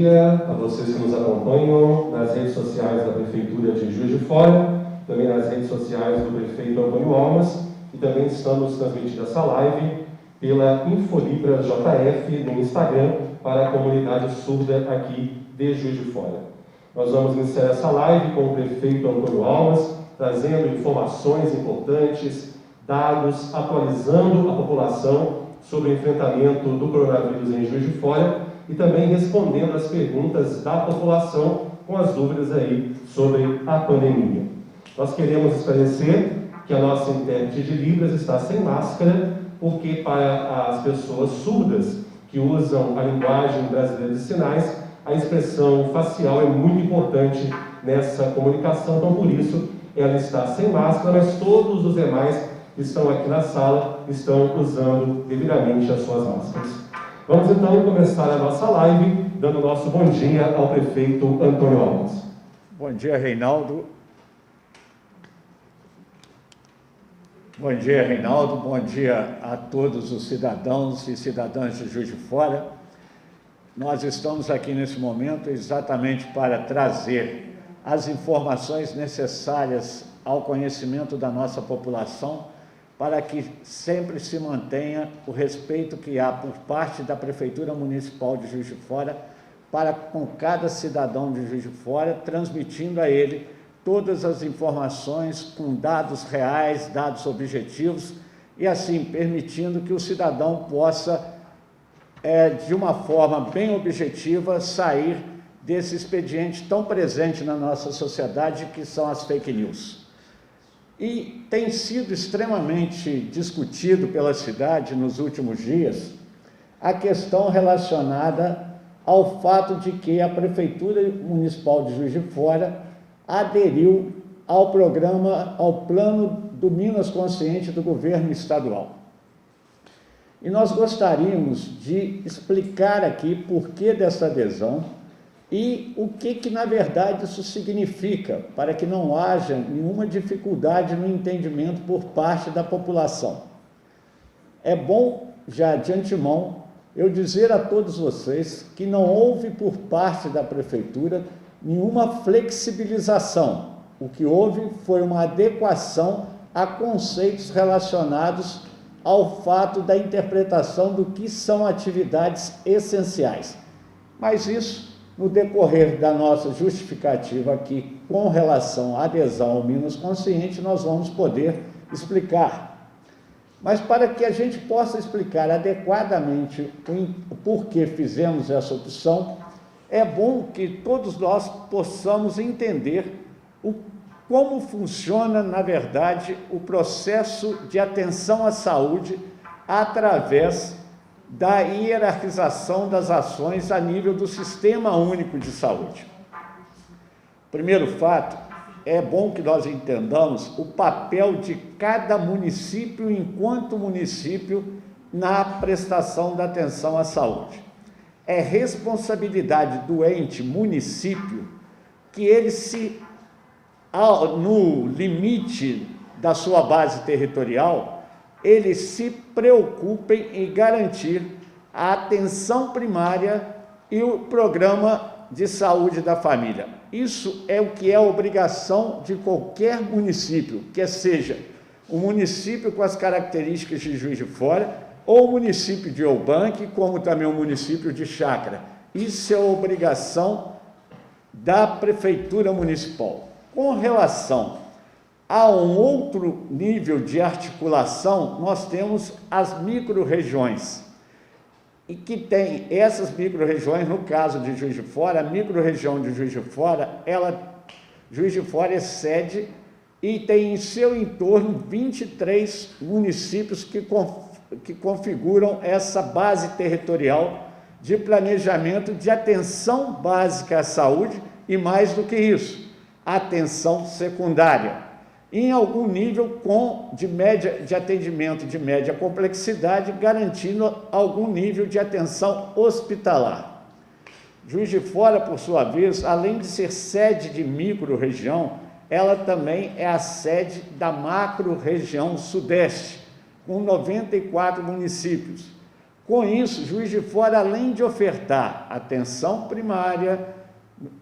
dia a vocês que nos acompanham nas redes sociais da Prefeitura de Juiz de Fora, também nas redes sociais do prefeito Antônio Almas, e também estamos transmitindo essa live pela Infolibra JF no Instagram para a comunidade surda aqui de Juiz de Fora. Nós vamos iniciar essa live com o prefeito Antônio Almas, trazendo informações importantes, dados, atualizando a população sobre o enfrentamento do coronavírus em Juiz de Fora e também respondendo as perguntas da população com as dúvidas aí sobre a pandemia. Nós queremos esclarecer que a nossa intérprete de Libras está sem máscara, porque para as pessoas surdas que usam a linguagem brasileira de sinais, a expressão facial é muito importante nessa comunicação, então por isso ela está sem máscara, mas todos os demais que estão aqui na sala estão usando devidamente as suas máscaras. Vamos então começar a nossa live, dando o nosso bom dia ao prefeito Antônio Almas. Bom dia, Reinaldo. Bom dia, Reinaldo. Bom dia a todos os cidadãos e cidadãs de Juiz de Fora. Nós estamos aqui nesse momento exatamente para trazer as informações necessárias ao conhecimento da nossa população, para que sempre se mantenha o respeito que há por parte da Prefeitura Municipal de Juiz de Fora para com cada cidadão de Juiz de Fora, transmitindo a ele todas as informações com dados reais, dados objetivos, e assim permitindo que o cidadão possa, de uma forma bem objetiva, sair desse expediente tão presente na nossa sociedade, que são as fake news. E tem sido extremamente discutido pela cidade nos últimos dias a questão relacionada ao fato de que a Prefeitura Municipal de Juiz de Fora aderiu ao programa, ao plano do Minas Consciente do governo estadual. E nós gostaríamos de explicar aqui por que dessa adesão e o que na verdade isso significa, para que não haja nenhuma dificuldade no entendimento por parte da população. É bom, já de antemão, eu dizer a todos vocês que não houve por parte da Prefeitura nenhuma flexibilização. O que houve foi uma adequação a conceitos relacionados ao fato da interpretação do que são atividades essenciais. Mas isso, no decorrer da nossa justificativa aqui, com relação à adesão ao Minas Consciente, nós vamos poder explicar. Mas para que a gente possa explicar adequadamente o porquê fizemos essa opção, é bom que todos nós possamos entender como funciona, na verdade, o processo de atenção à saúde através da hierarquização das ações a nível do Sistema Único de Saúde. Primeiro fato, é bom que nós entendamos o papel de cada município enquanto município na prestação da atenção à saúde. É responsabilidade do ente município que ele no limite da sua base territorial, eles se preocupem em garantir a atenção primária e o programa de saúde da família. Isso é o que é obrigação de qualquer município, que seja o município com as características de Juiz de Fora, ou o município de Eubank, como também o município de Chácara. Isso é obrigação da Prefeitura Municipal. Com relação a um outro nível de articulação, nós temos as micro-regiões, e que tem essas micro-regiões, no caso de Juiz de Fora, a micro-região de Juiz de Fora, Juiz de Fora é sede e tem em seu entorno 23 municípios que configuram essa base territorial de planejamento de atenção básica à saúde e, mais do que isso, atenção secundária, em algum nível de atendimento de média complexidade, garantindo algum nível de atenção hospitalar. Juiz de Fora, por sua vez, além de ser sede de micro-região, ela também é a sede da macro-região sudeste, com 94 municípios, Com isso, Juiz de Fora, além de ofertar atenção primária,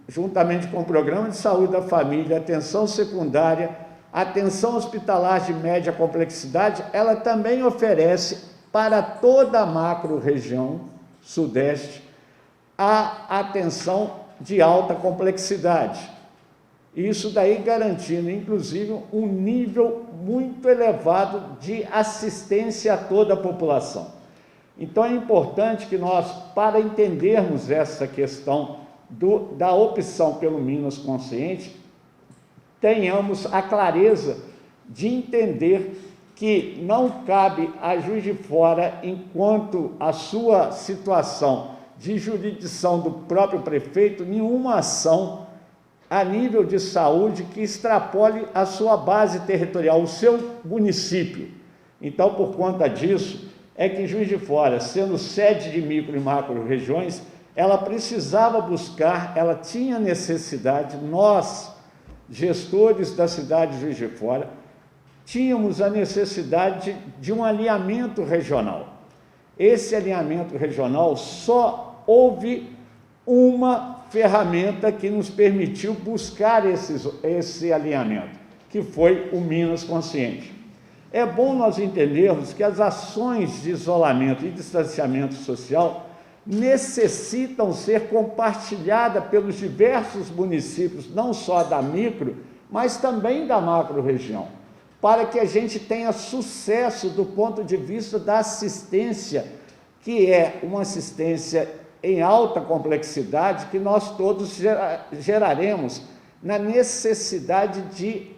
juntamente com o programa de saúde da família, atenção secundária, atenção hospitalar de média complexidade, ela também oferece para toda a macro-região sudeste a atenção de alta complexidade. Isso daí garantindo, inclusive, um nível muito elevado de assistência a toda a população. Então, é importante que nós, para entendermos essa questão da opção pelo Minas Consciente, tenhamos a clareza de entender que não cabe a Juiz de Fora, enquanto a sua situação de jurisdição do próprio prefeito, nenhuma ação a nível de saúde que extrapole a sua base territorial, o seu município. Então, por conta disso, é que Juiz de Fora, sendo sede de micro e macro regiões, ela precisava buscar, ela tinha necessidade, nós, gestores da cidade de Juiz de Fora, tínhamos a necessidade de um alinhamento regional. Esse alinhamento regional só houve uma ferramenta que nos permitiu buscar esse alinhamento, que foi o Minas Consciente. É bom nós entendermos que as ações de isolamento e distanciamento social necessitam ser compartilhadas pelos diversos municípios, não só da micro, mas também da macro-região, para que a gente tenha sucesso do ponto de vista da assistência, que é uma assistência em alta complexidade, que nós todos geraremos na necessidade de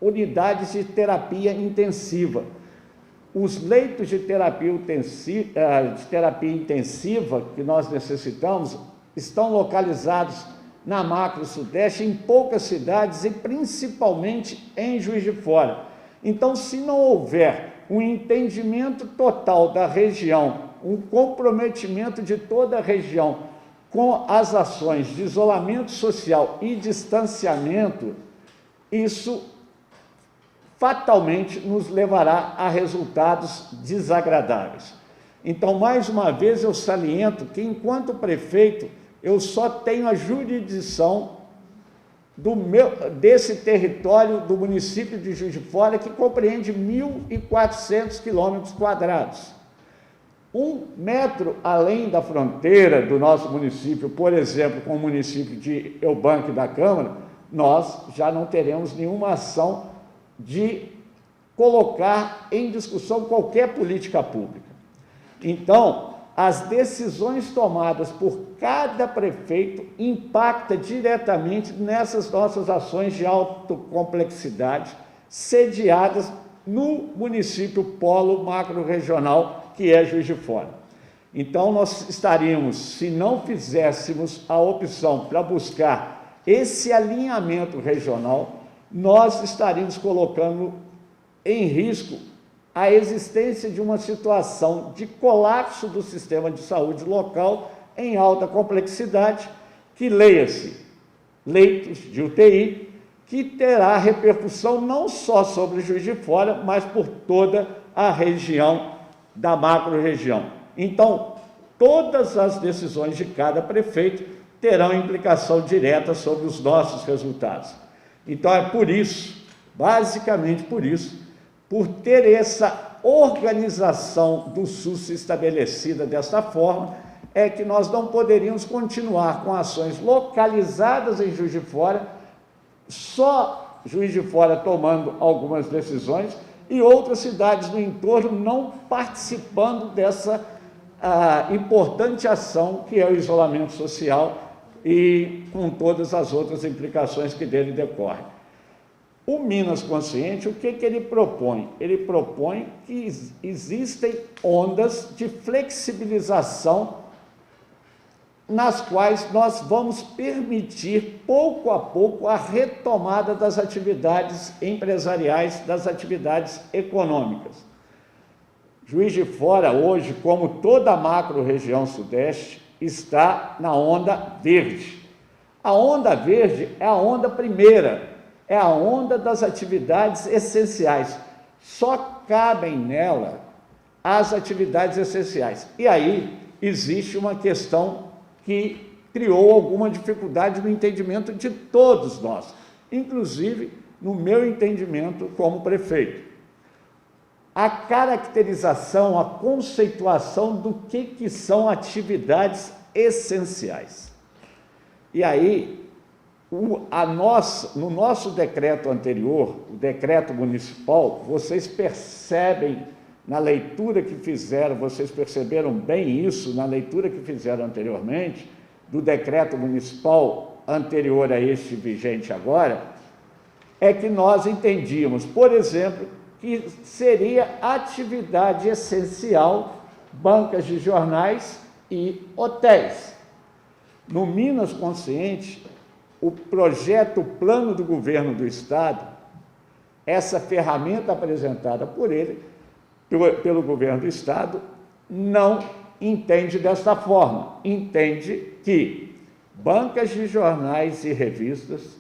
unidades de terapia intensiva. Os leitos de terapia intensiva que nós necessitamos estão localizados na macro-sudeste, em poucas cidades e principalmente em Juiz de Fora. Então, se não houver um entendimento total da região, um comprometimento de toda a região com as ações de isolamento social e distanciamento, isso fatalmente nos levará a resultados desagradáveis. Então, mais uma vez, eu saliento que, enquanto prefeito, eu só tenho a jurisdição desse território do município de Juiz de Fora, que compreende 1.400 quilômetros quadrados. 1 metro além da fronteira do nosso município, por exemplo, com o município de Eubank da Câmara, nós já não teremos nenhuma ação de colocar em discussão qualquer política pública. Então, as decisões tomadas por cada prefeito impactam diretamente nessas nossas ações de alta complexidade, sediadas no município polo macro-regional, que é Juiz de Fora. Então, nós estaríamos, se não fizéssemos a opção para buscar esse alinhamento regional, nós estaríamos colocando em risco a existência de uma situação de colapso do sistema de saúde local em alta complexidade, que leia-se leitos de UTI, que terá repercussão não só sobre Juiz de Fora, mas por toda a região da macro-região. Então, todas as decisões de cada prefeito terão implicação direta sobre os nossos resultados. Então, é por isso, basicamente por isso, por ter essa organização do SUS estabelecida desta forma, é que nós não poderíamos continuar com ações localizadas em Juiz de Fora, só Juiz de Fora tomando algumas decisões e outras cidades no entorno não participando dessa importante ação que é o isolamento social e com todas as outras implicações que dele decorrem. O Minas Consciente, o que ele propõe? Ele propõe que existem ondas de flexibilização nas quais nós vamos permitir, pouco a pouco, a retomada das atividades empresariais, das atividades econômicas. Juiz de Fora, hoje, como toda a macro-região sudeste, está na onda verde. A onda verde é a onda primeira, é a onda das atividades essenciais. Só cabem nela as atividades essenciais. E aí existe uma questão que criou alguma dificuldade no entendimento de todos nós, inclusive no meu entendimento como prefeito. A caracterização, a conceituação do que são atividades essenciais. E aí, no nosso decreto anterior, o decreto municipal, vocês percebem na leitura que fizeram, vocês perceberam bem isso na leitura que fizeram anteriormente, do decreto municipal anterior a este vigente agora, é que nós entendíamos, por exemplo, que seria atividade essencial bancas de jornais e hotéis. No Minas Consciente, o projeto, o plano do governo do Estado, essa ferramenta apresentada por ele, pelo governo do Estado, não entende desta forma. Entende que bancas de jornais e revistas,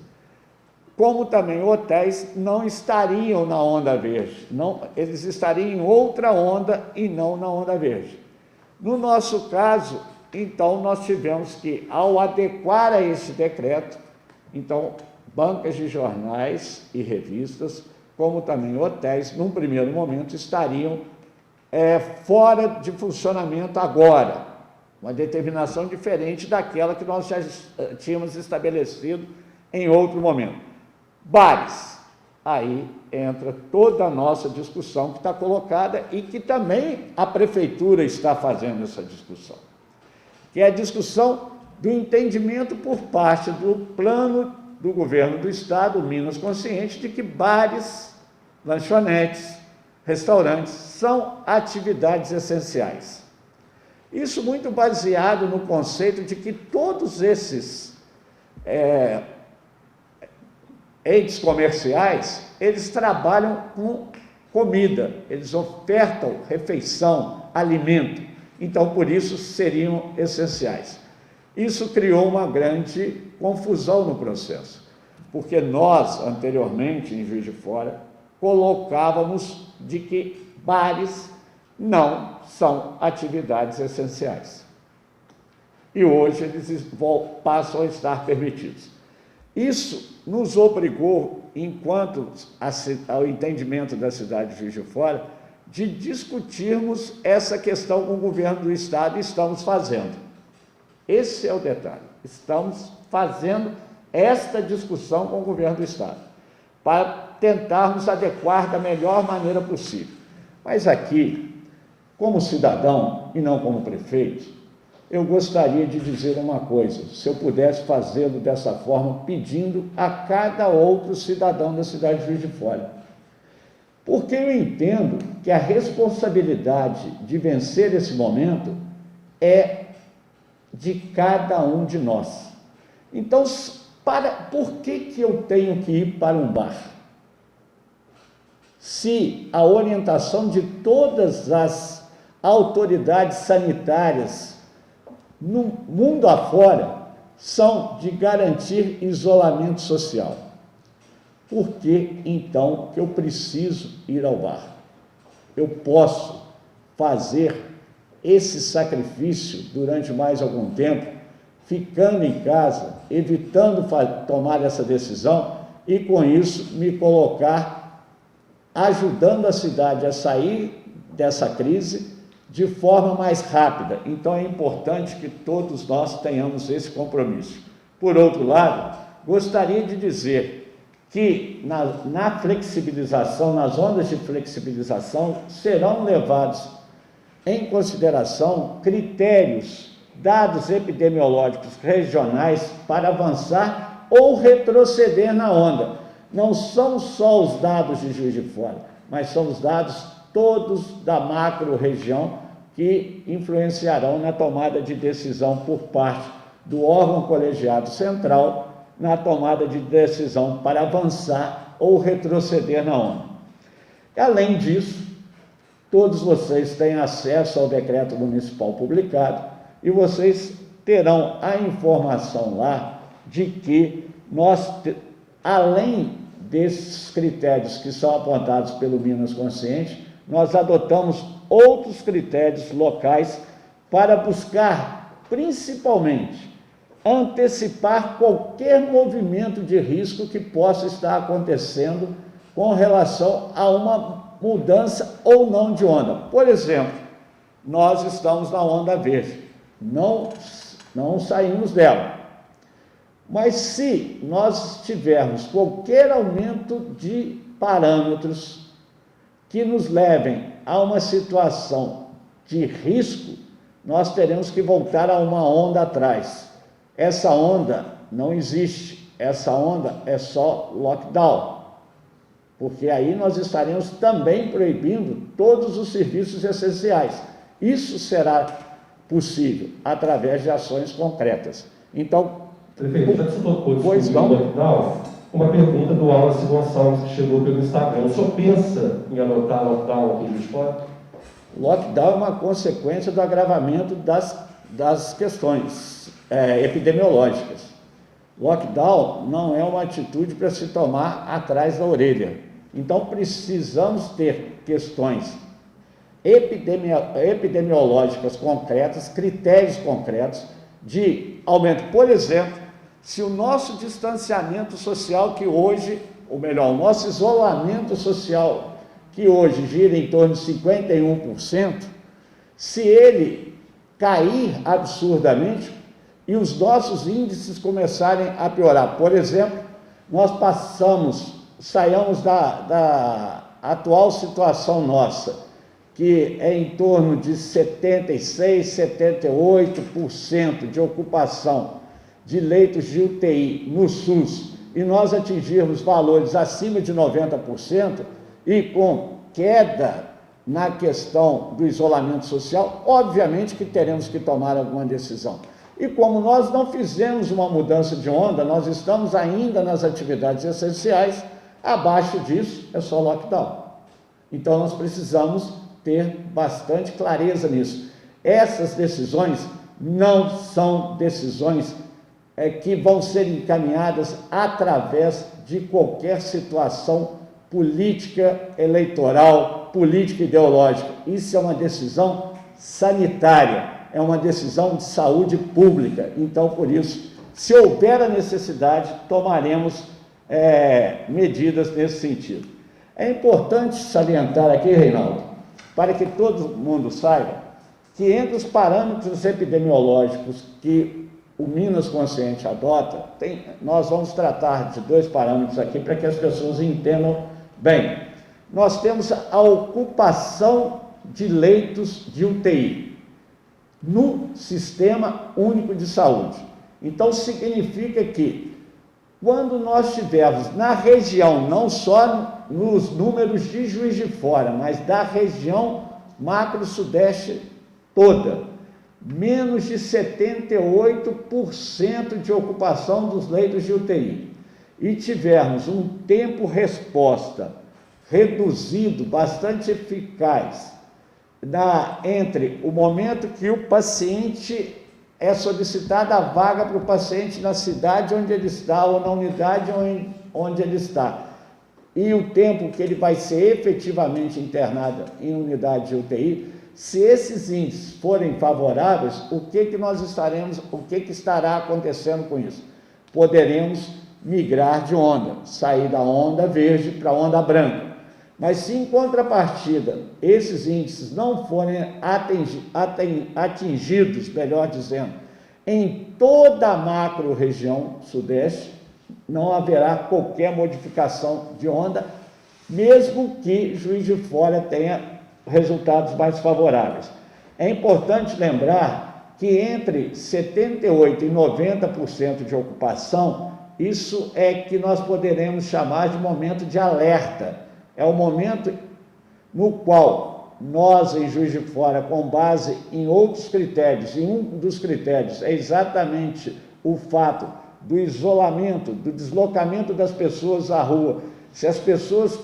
como também hotéis, não estariam na onda verde. Não, eles estariam em outra onda e não na onda verde. No nosso caso, então, nós tivemos que, ao adequar a esse decreto, então, bancas de jornais e revistas, como também hotéis, num primeiro momento, estariam fora de funcionamento agora. Uma determinação diferente daquela que nós já tínhamos estabelecido em outro momento. Bares, aí entra toda a nossa discussão que está colocada e que também a Prefeitura está fazendo essa discussão, que é a discussão do entendimento por parte do plano do governo do Estado, Minas Consciente, de que bares, lanchonetes, restaurantes são atividades essenciais. Isso muito baseado no conceito de que todos esses entes comerciais, eles trabalham com comida, eles ofertam refeição, alimento, então por isso seriam essenciais. Isso criou uma grande confusão no processo, porque nós, anteriormente, em Juiz de Fora, colocávamos de que bares não são atividades essenciais. E hoje eles passam a estar permitidos. Isso nos obrigou, enquanto ao entendimento da cidade de Juiz de Fora, de discutirmos essa questão com o governo do Estado e estamos fazendo. Esse é o detalhe. Estamos fazendo esta discussão com o governo do Estado, para tentarmos adequar da melhor maneira possível. Mas aqui, como cidadão e não como prefeito, eu gostaria de dizer uma coisa, se eu pudesse fazê-lo dessa forma, pedindo a cada outro cidadão da cidade de Juiz de Fora. Porque eu entendo que a responsabilidade de vencer esse momento é de cada um de nós. Então, por que eu tenho que ir para um bar? Se a orientação de todas as autoridades sanitárias no mundo afora são de garantir isolamento social, por que então que eu preciso ir ao bar? Eu posso fazer esse sacrifício durante mais algum tempo, ficando em casa, evitando tomar essa decisão e com isso me colocar, ajudando a cidade a sair dessa crise de forma mais rápida. Então é importante que todos nós tenhamos esse compromisso. Por outro lado, gostaria de dizer que na flexibilização, nas ondas de flexibilização, serão levados em consideração critérios, dados epidemiológicos regionais para avançar ou retroceder na onda. Não são só os dados de Juiz de Fora, mas são os dados todos da macro-região que influenciarão na tomada de decisão por parte do órgão colegiado central, na tomada de decisão para avançar ou retroceder na onda. Além disso, todos vocês têm acesso ao decreto municipal publicado e vocês terão a informação lá de que nós, além desses critérios que são apontados pelo Minas Consciente, nós adotamos outros critérios locais para buscar, principalmente, antecipar qualquer movimento de risco que possa estar acontecendo com relação a uma mudança ou não de onda. Por exemplo, nós estamos na onda verde, não saímos dela. Mas se nós tivermos qualquer aumento de parâmetros que nos levem a uma situação de risco, nós teremos que voltar a uma onda atrás. Essa onda não existe, essa onda é só lockdown, porque aí nós estaremos também proibindo todos os serviços essenciais. Isso será possível através de ações concretas. Então, prefeito, já que você tocou pois no lockdown, uma pergunta do Wallace Gonçalves que chegou pelo Instagram. O senhor pensa em adotar lockdown aqui em Juiz de Fora? Lockdown é uma consequência do agravamento das questões epidemiológicas. Lockdown não é uma atitude para se tomar atrás da orelha. Então, precisamos ter questões epidemiológicas concretas, critérios concretos de aumento. Por exemplo, se o nosso distanciamento social que hoje, ou melhor, o nosso isolamento social que hoje gira em torno de 51%, se ele cair absurdamente e os nossos índices começarem a piorar. Por exemplo, nós saímos da atual situação nossa, que é em torno de 76%, 78% de ocupação de leitos de UTI no SUS, e nós atingirmos valores acima de 90%, e com queda na questão do isolamento social, obviamente que teremos que tomar alguma decisão. E como nós não fizemos uma mudança de onda, nós estamos ainda nas atividades essenciais, abaixo disso é só lockdown. Então nós precisamos ter bastante clareza nisso. Essas decisões não são decisões que vão ser encaminhadas através de qualquer situação política eleitoral, política ideológica. Isso é uma decisão sanitária, é uma decisão de saúde pública. Então, por isso, se houver a necessidade, tomaremos medidas nesse sentido. É importante salientar aqui, Reinaldo, para que todo mundo saiba, que entre os parâmetros epidemiológicos que o Minas Consciente adota, nós vamos tratar de dois parâmetros aqui para que as pessoas entendam bem. Nós temos a ocupação de leitos de UTI no Sistema Único de Saúde. Então, significa que, quando nós tivermos na região, não só nos números de Juiz de Fora, mas da região macro-sudeste toda, menos de 78% de ocupação dos leitos de UTI, e tivermos um tempo-resposta reduzido, bastante eficaz, entre o momento que o paciente é solicitada a vaga para o paciente na cidade onde ele está, ou na unidade onde ele está, e o tempo que ele vai ser efetivamente internado em unidade de UTI, se esses índices forem favoráveis, o que estará acontecendo com isso? Poderemos migrar de onda, sair da onda verde para a onda branca. Mas se em contrapartida esses índices não forem atingidos, melhor dizendo, em toda a macro-região sudeste, não haverá qualquer modificação de onda, mesmo que Juiz de Fora tenha resultados mais favoráveis. É importante lembrar que entre 78% e 90% de ocupação, isso é que nós poderemos chamar de momento de alerta. É o momento no qual nós, em Juiz de Fora, com base em outros critérios, e um dos critérios é exatamente o fato do isolamento, do deslocamento das pessoas à rua. Se as pessoas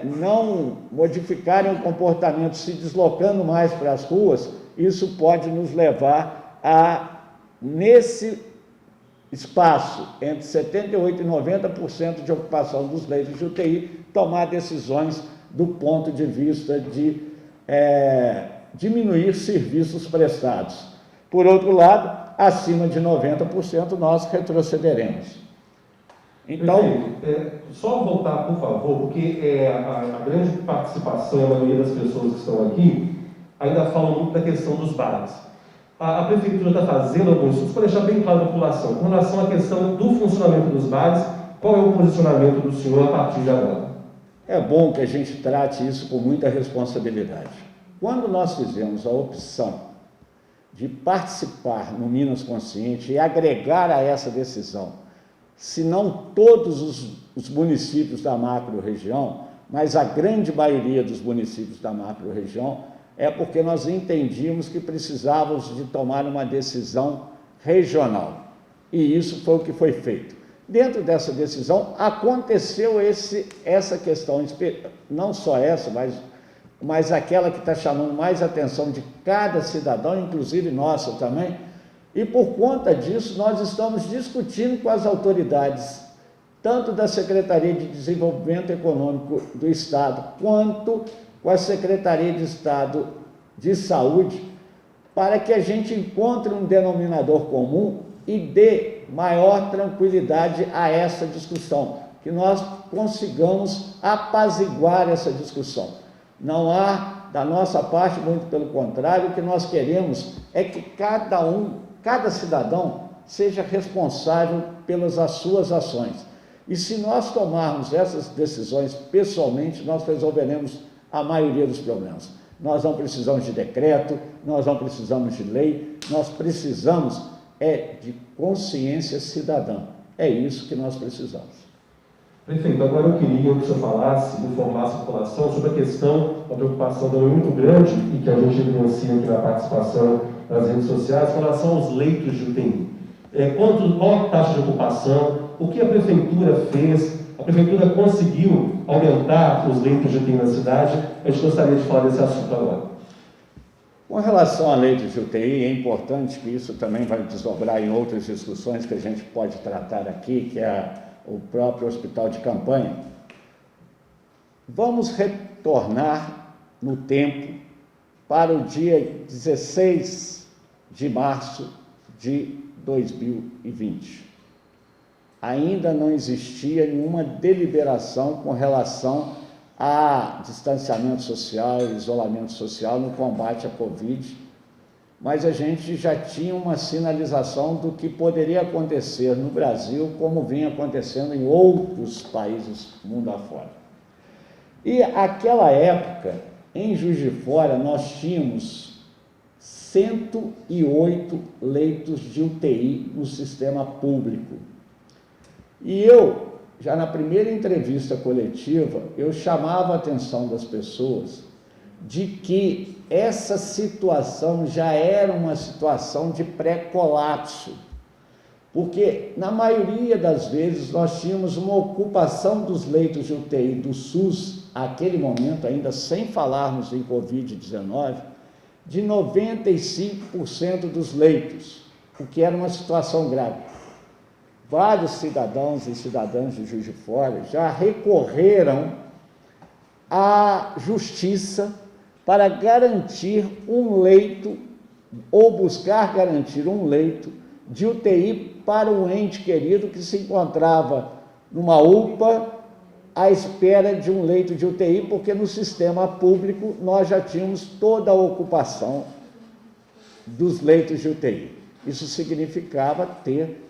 não modificarem o comportamento, se deslocando mais para as ruas, isso pode nos levar a, nesse espaço, entre 78% e 90% de ocupação dos leitos de UTI, tomar decisões do ponto de vista de diminuir serviços prestados. Por outro lado, acima de 90% nós retrocederemos. Então, só voltar, por favor, porque a grande participação, a maioria das pessoas que estão aqui, ainda falam muito da questão dos bares. A Prefeitura está fazendo alguns estudos para deixar bem claro à população, com relação à questão do funcionamento dos bares, qual é o posicionamento do senhor a partir de agora? É bom que a gente trate isso com muita responsabilidade. Quando nós fizemos a opção de participar no Minas Consciente e agregar a essa decisão, se não todos os municípios da macro-região, mas a grande maioria dos municípios da macro-região, é porque nós entendíamos que precisávamos de tomar uma decisão regional. E isso foi o que foi feito. Dentro dessa decisão, aconteceu essa questão, não só essa, mas aquela que está chamando mais atenção de cada cidadão, inclusive nossa também, e por conta disso nós estamos discutindo com as autoridades, tanto da Secretaria de Desenvolvimento Econômico do Estado, quanto com a Secretaria de Estado de Saúde, para que a gente encontre um denominador comum e dê maior tranquilidade a essa discussão, que nós consigamos apaziguar essa discussão. Não há, da nossa parte, muito pelo contrário, o que nós queremos é que cada cidadão seja responsável pelas suas ações. E se nós tomarmos essas decisões pessoalmente, nós resolveremos a maioria dos problemas. Nós não precisamos de decreto, nós não precisamos de lei, nós precisamos de consciência cidadã. É isso que nós precisamos. Prefeito, agora eu queria que o senhor falasse, informasse a população sobre a questão, uma preocupação também muito grande e que a gente evidencia aqui na participação nas redes sociais, com relação aos leitos de UTI. Qual a taxa de ocupação, o que a Prefeitura fez, a Prefeitura conseguiu aumentar os leitos de UTI na cidade? A gente gostaria de falar desse assunto agora. Com relação a leitos de UTI, é importante que isso também vai desdobrar em outras discussões que a gente pode tratar aqui, que é o próprio hospital de campanha. Vamos retornar no tempo para o dia 16 de março de 2020. Ainda não existia nenhuma deliberação com relação a distanciamento social, isolamento social no combate à Covid, mas a gente já tinha uma sinalização do que poderia acontecer no Brasil, como vinha acontecendo em outros países mundo afora. E aquela época, em Juiz de Fora, nós tínhamos 108 leitos de UTI no sistema público. E eu, já na primeira entrevista coletiva, eu chamava a atenção das pessoas de que essa situação já era uma situação de pré-colapso, porque na maioria das vezes nós tínhamos uma ocupação dos leitos de UTI do SUS, naquele momento ainda sem falarmos em Covid-19, de 95% dos leitos, o que era uma situação grave. Vários cidadãos e cidadãs de Juiz de Fora já recorreram à justiça para garantir um leito, ou buscar garantir um leito de UTI para um ente querido que se encontrava numa UPA à espera de um leito de UTI, porque no sistema público nós já tínhamos toda a ocupação dos leitos de UTI. Isso significava ter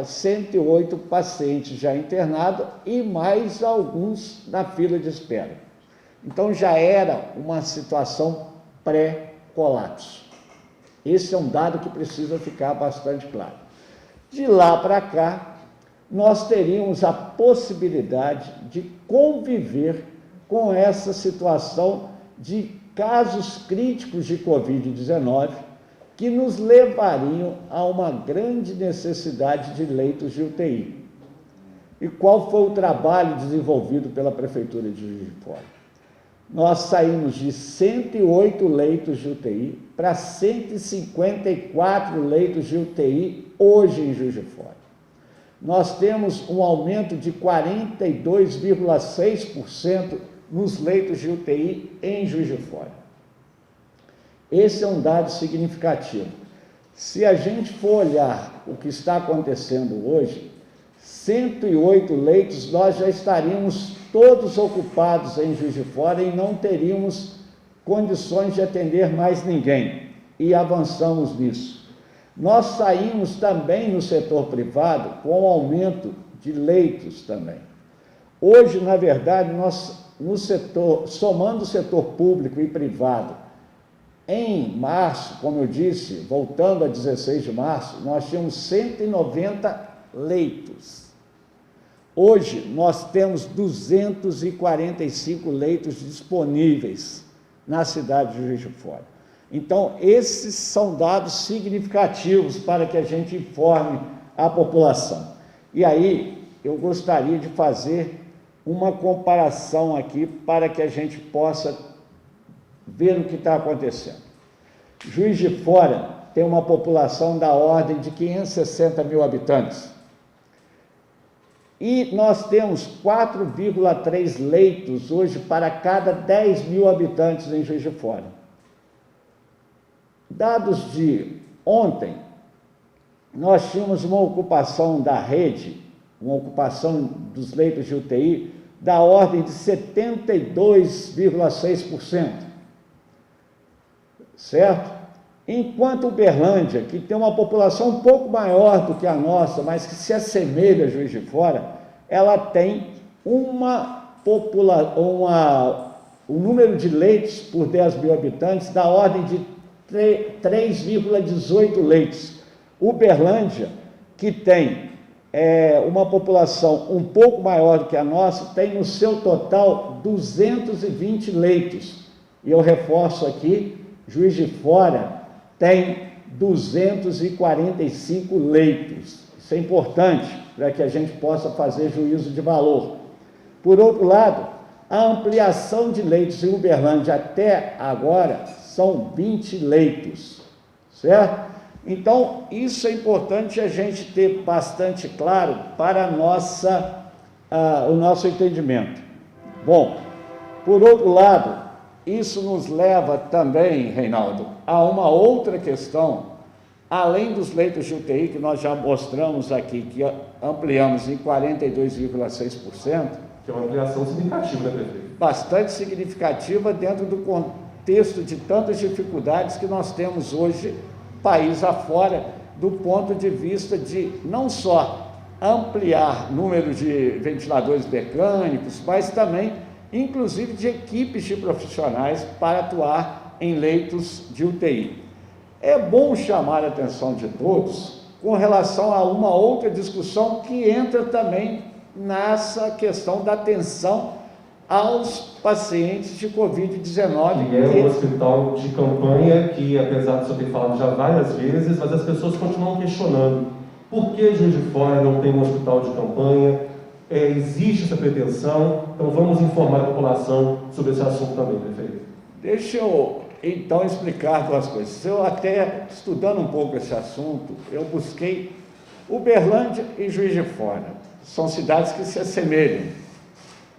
108 pacientes já internados e mais alguns na fila de espera. Então já era uma situação pré-colapso. Esse é um dado que precisa ficar bastante claro. De lá para cá, nós teríamos a possibilidade de conviver com essa situação de casos críticos de Covid-19 que nos levariam a uma grande necessidade de leitos de UTI. E qual foi o trabalho desenvolvido pela Prefeitura de Juiz de Fora? Nós saímos de 108 leitos de UTI para 154 leitos de UTI hoje em Juiz de Fora. Nós temos um aumento de 42,6% nos leitos de UTI em Juiz de Fora. Esse é um dado significativo. Se a gente for olhar o que está acontecendo hoje, 108 leitos nós já estaríamos todos ocupados em Juiz de Fora e não teríamos condições de atender mais ninguém. E avançamos nisso. Nós saímos também no setor privado com aumento de leitos também. Hoje, na verdade, nós, no setor, somando o setor público e privado, em março, como eu disse, voltando a 16 de março, nós tínhamos 190 leitos. Hoje, nós temos 245 leitos disponíveis na cidade de Juiz de Fora. Então, esses são dados significativos para que a gente informe a população. E aí, eu gostaria de fazer uma comparação aqui para que a gente possa ver o que está acontecendo. Juiz de Fora tem uma população da ordem de 560 mil habitantes. E nós temos 4,3 leitos hoje para cada 10 mil habitantes em Juiz de Fora. Dados de ontem, nós tínhamos uma ocupação da rede, uma ocupação dos leitos de UTI, da ordem de 72,6%, certo? Enquanto Uberlândia, que tem uma população um pouco maior do que a nossa, mas que se assemelha a Juiz de Fora, ela tem um número de leitos por 10 mil habitantes da ordem de 3,18 leitos. Uberlândia, que tem uma população um pouco maior do que a nossa, tem no seu total 220 leitos. E eu reforço aqui, Juiz de Fora tem 245 leitos. Isso é importante para que a gente possa fazer juízo de valor. Por outro lado, a ampliação de leitos em Uberlândia até agora são 20 leitos, certo? Então, isso é importante a gente ter bastante claro para o nosso entendimento. Bom, por outro lado, isso nos leva também, Reinaldo, a uma outra questão, além dos leitos de UTI, que nós já mostramos aqui, que ampliamos em 42,6%. Que é uma ampliação significativa, né, prefeito? Bastante significativa dentro do contexto de tantas dificuldades que nós temos hoje, país afora, do ponto de vista de não só ampliar número de ventiladores mecânicos, mas também, inclusive, de equipes de profissionais para atuar em leitos de UTI. É bom chamar a atenção de todos com relação a uma outra discussão que entra também nessa questão da atenção aos pacientes de Covid-19. E é um hospital de campanha que, apesar de eu ter falado já várias vezes, mas as pessoas continuam questionando. Por que Juiz de Fora não tem um hospital de campanha? Existe essa pretensão? Então vamos informar a população sobre esse assunto também, prefeito. Deixa eu, então, explicar duas coisas. Eu até, estudando um pouco esse assunto, eu busquei Uberlândia e Juiz de Fora. São cidades que se assemelham.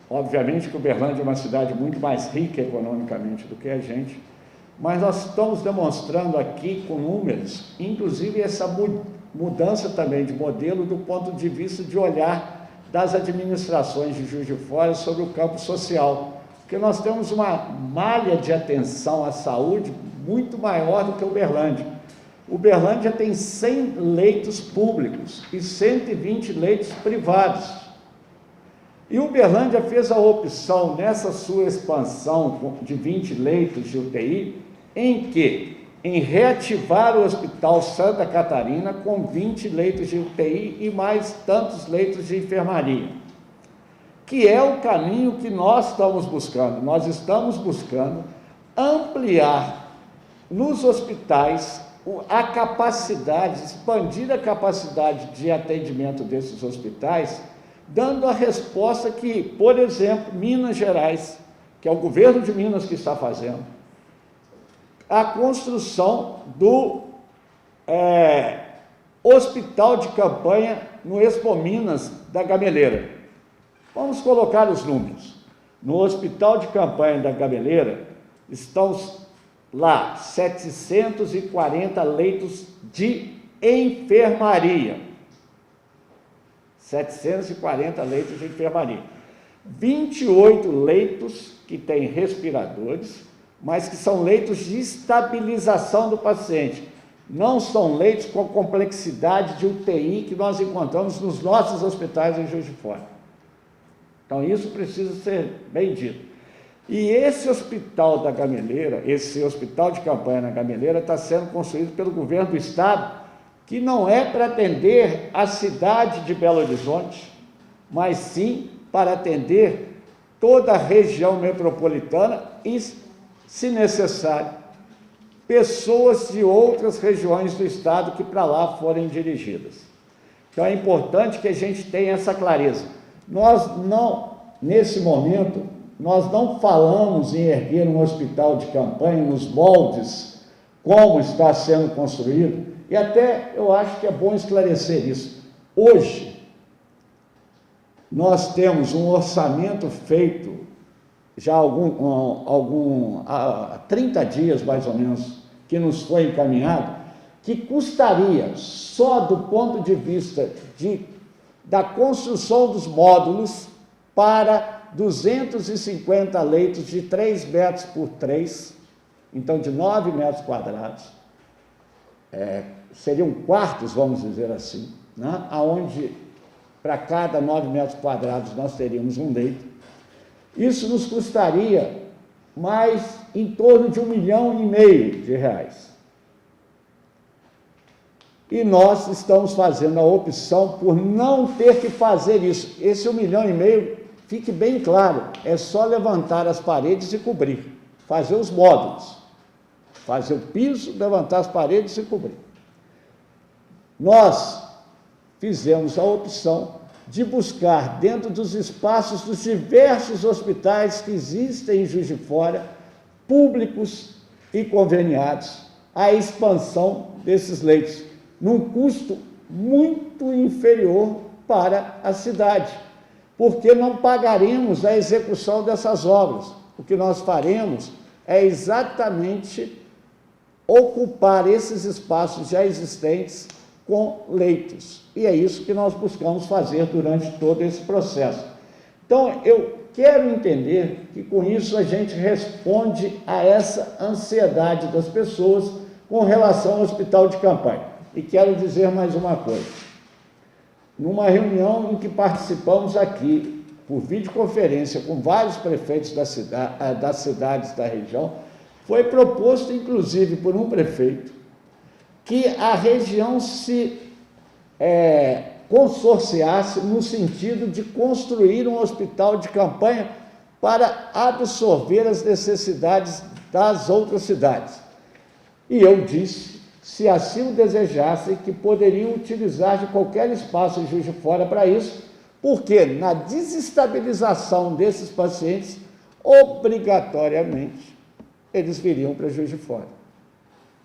Obviamente que Uberlândia é uma cidade muito mais rica economicamente do que a gente, mas nós estamos demonstrando aqui com números, inclusive essa mudança também de modelo do ponto de vista de olhar das administrações de Juiz de Fora sobre o campo social, porque nós temos uma malha de atenção à saúde muito maior do que Uberlândia. Uberlândia tem 100 leitos públicos e 120 leitos privados. E Uberlândia fez a opção, nessa sua expansão de 20 leitos de UTI, em reativar o Hospital Santa Catarina com 20 leitos de UTI e mais tantos leitos de enfermaria, que é o caminho que nós estamos buscando. Nós estamos buscando ampliar nos hospitais a capacidade, expandir a capacidade de atendimento desses hospitais, dando a resposta que, por exemplo, Minas Gerais, que é o governo de Minas que está fazendo, a construção do hospital de campanha no Expo Minas da Gameleira. Vamos colocar os números. No hospital de campanha da Gameleira, estão lá 740 leitos de enfermaria. 740 leitos de enfermaria. 28 leitos que têm respiradores, mas que são leitos de estabilização do paciente. Não são leitos com complexidade de UTI que nós encontramos nos nossos hospitais em Juiz de Fora. Então, isso precisa ser bem dito. E esse hospital da Gameleira, esse hospital de campanha na Gameleira, está sendo construído pelo governo do estado, que não é para atender a cidade de Belo Horizonte, mas sim para atender toda a região metropolitana e, se necessário, pessoas de outras regiões do estado que para lá forem dirigidas. Então é importante que a gente tenha essa clareza. Nós não, nesse momento, nós não falamos em erguer um hospital de campanha nos moldes como está sendo construído, e até eu acho que é bom esclarecer isso. Hoje, nós temos um orçamento feito já há 30 dias, mais ou menos, que nos foi encaminhado, que custaria, só do ponto de vista da construção dos módulos, para 250 leitos de 3 metros por 3, então de 9 metros quadrados, seriam quartos, vamos dizer assim, né? Onde para cada 9 metros quadrados nós teríamos um leito. Isso nos custaria mais em torno de R$ 1,5 milhão. E nós estamos fazendo a opção por não ter que fazer isso. Esse R$ 1,5 milhão, fique bem claro, é só levantar as paredes e cobrir, fazer os módulos, fazer o piso, levantar as paredes e cobrir. Nós fizemos a opção de buscar, dentro dos espaços dos diversos hospitais que existem em Juiz de Fora, públicos e conveniados, a expansão desses leitos, num custo muito inferior para a cidade, porque não pagaremos a execução dessas obras. O que nós faremos é exatamente ocupar esses espaços já existentes com leitos. E é isso que nós buscamos fazer durante todo esse processo. Então, eu quero entender que com isso a gente responde a essa ansiedade das pessoas com relação ao hospital de campanha. E quero dizer mais uma coisa. Numa reunião em que participamos aqui, por videoconferência, com vários prefeitos das cidades da região, foi proposto, inclusive, por um prefeito, que a região se consorciasse no sentido de construir um hospital de campanha para absorver as necessidades das outras cidades. E eu disse, se assim o desejassem, que poderiam utilizar de qualquer espaço em Juiz de Fora para isso, porque na desestabilização desses pacientes, obrigatoriamente, eles viriam para Juiz de Fora.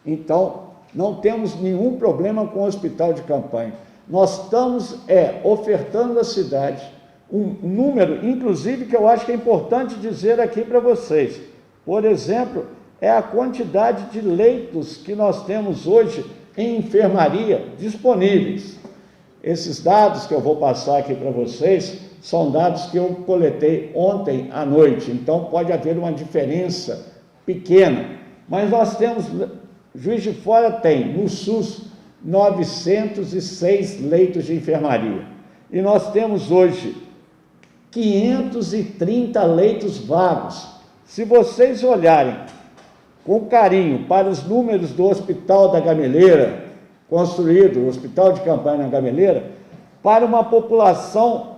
Então, não temos nenhum problema com o hospital de campanha. Nós estamos ofertando à cidade um número, inclusive, que eu acho que é importante dizer aqui para vocês. Por exemplo, é a quantidade de leitos que nós temos hoje em enfermaria disponíveis. Esses dados que eu vou passar aqui para vocês são dados que eu coletei ontem à noite, então pode haver uma diferença pequena, mas nós temos, Juiz de Fora tem, no SUS, 906 leitos de enfermaria, e nós temos hoje 530 leitos vagos. Se vocês olharem com carinho para os números do Hospital da Gameleira, construído, o Hospital de Campanha na Gameleira, para uma população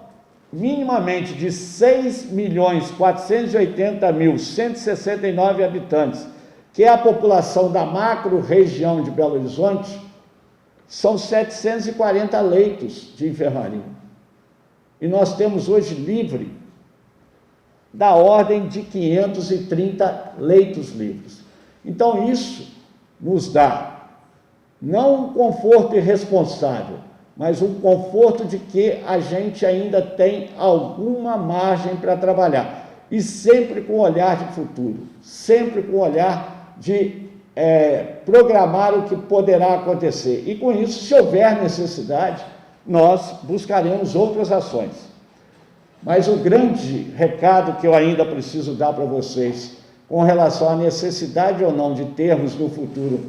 minimamente de 6.480.169 habitantes, que é a população da macro-região de Belo Horizonte, são 740 leitos de enfermaria. E nós temos hoje livre da ordem de 530 leitos livres. Então, isso nos dá não um conforto irresponsável, mas um conforto de que a gente ainda tem alguma margem para trabalhar. e sempre com olhar de futuro, sempre com olhar de programar o que poderá acontecer. E com isso, se houver necessidade, nós buscaremos outras ações. Mas o grande recado que eu ainda preciso dar para vocês, com relação à necessidade ou não de termos no futuro